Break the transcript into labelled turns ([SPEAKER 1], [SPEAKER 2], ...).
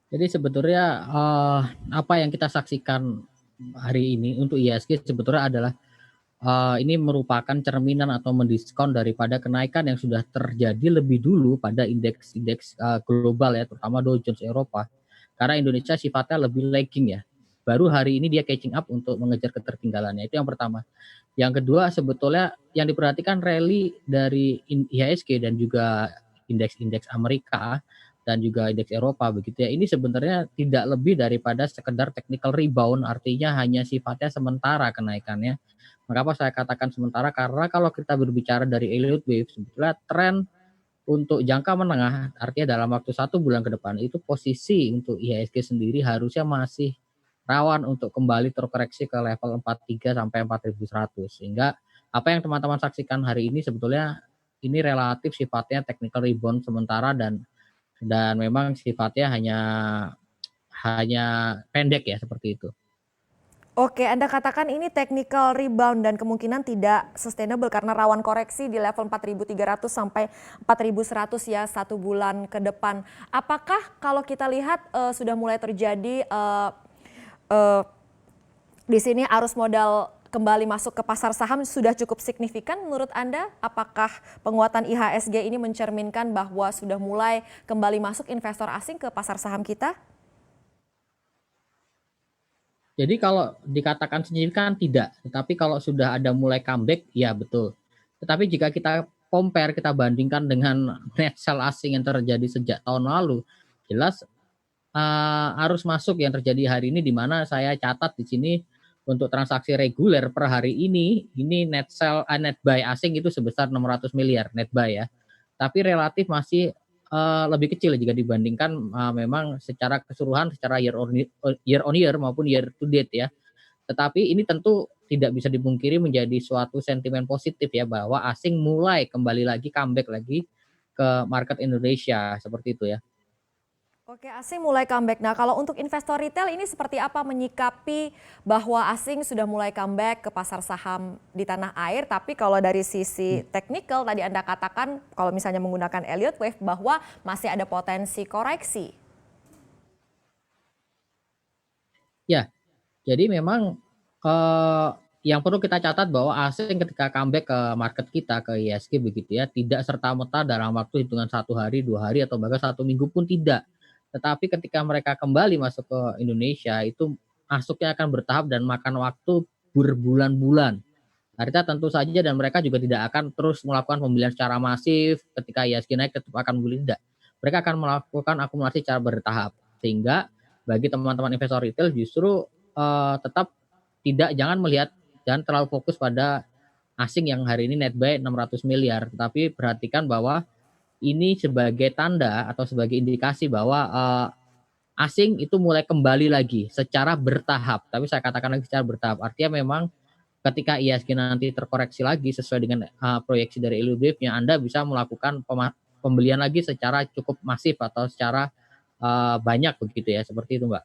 [SPEAKER 1] Jadi sebetulnya, apa yang kita saksikan hari ini untuk IHSG sebetulnya adalah, ini merupakan cerminan atau mendiskon daripada kenaikan yang sudah terjadi lebih dulu pada indeks-indeks, global ya, terutama Dow Jones Eropa. Karena Indonesia sifatnya lebih lagging ya. Baru hari ini dia catching up untuk mengejar ketertinggalannya, itu yang pertama. Yang kedua sebetulnya yang diperhatikan rally dari IHSG dan juga indeks-indeks Amerika dan juga indeks Eropa begitu ya. Ini sebenarnya tidak lebih daripada sekedar technical rebound, artinya hanya sifatnya sementara kenaikannya. Mengapa saya katakan sementara? Karena kalau kita berbicara dari Elliott Wave, sebetulnya tren untuk jangka menengah, artinya dalam waktu 1 bulan ke depan, itu posisi untuk IHSG sendiri harusnya masih rawan untuk kembali terkoreksi ke level 43 sampai 4.100. Sehingga apa yang teman-teman saksikan hari ini sebetulnya ini relatif sifatnya technical rebound sementara dan memang sifatnya hanya hanya pendek ya seperti itu.
[SPEAKER 2] Oke, Anda katakan ini technical rebound dan kemungkinan tidak sustainable karena rawan koreksi di level 4.300 sampai 4.100 ya 1 bulan ke depan. Apakah kalau kita lihat sudah mulai terjadi eh, di sini arus modal kembali masuk ke pasar saham sudah cukup signifikan menurut Anda? Apakah penguatan IHSG ini mencerminkan bahwa sudah mulai kembali masuk investor asing ke pasar saham kita?
[SPEAKER 1] Jadi kalau dikatakan signifikan tidak, tetapi kalau sudah ada mulai comeback, ya betul. Tetapi jika kita compare, kita bandingkan dengan net sell asing yang terjadi sejak tahun lalu, jelas arus masuk yang terjadi hari ini di mana saya catat di sini untuk transaksi reguler per hari ini net buy asing itu sebesar 600 miliar net buy ya. Tapi relatif masih lebih kecil jika dibandingkan memang secara keseluruhan secara year on year maupun year to date ya. Tetapi ini tentu tidak bisa dipungkiri menjadi suatu sentimen positif ya bahwa asing mulai kembali lagi comeback lagi ke market Indonesia seperti itu ya.
[SPEAKER 2] Oke, asing mulai comeback. Nah, kalau untuk investor retail ini seperti apa menyikapi bahwa asing sudah mulai comeback ke pasar saham di tanah air, tapi kalau dari sisi teknikal tadi Anda katakan kalau misalnya menggunakan Elliott Wave bahwa masih ada potensi koreksi.
[SPEAKER 1] Ya, jadi memang, eee, yang perlu kita catat bahwa asing ketika comeback ke market kita, ke IHSG begitu ya, tidak serta-merta dalam waktu hitungan 1 hari, 2 hari, atau bahkan 1 minggu pun tidak. Tetapi ketika mereka kembali masuk ke Indonesia, itu masuknya akan bertahap dan makan waktu berbulan-bulan. Artinya tentu saja dan mereka juga tidak akan terus melakukan pembelian secara masif, ketika IHSG naik tetap akan beli, tidak. Mereka akan melakukan akumulasi secara bertahap. Sehingga bagi teman-teman investor retail justru, tetap jangan melihat jangan terlalu fokus pada asing yang hari ini net buy 600 miliar, tetapi perhatikan bahwa ini sebagai tanda atau sebagai indikasi bahwa, asing itu mulai kembali lagi secara bertahap, tapi saya katakan lagi secara bertahap. Artinya memang ketika IHSG nanti terkoreksi lagi sesuai dengan, proyeksi dari Illudrive-nya, Anda bisa melakukan pembelian lagi secara cukup masif atau secara, banyak begitu ya, seperti itu, Mbak.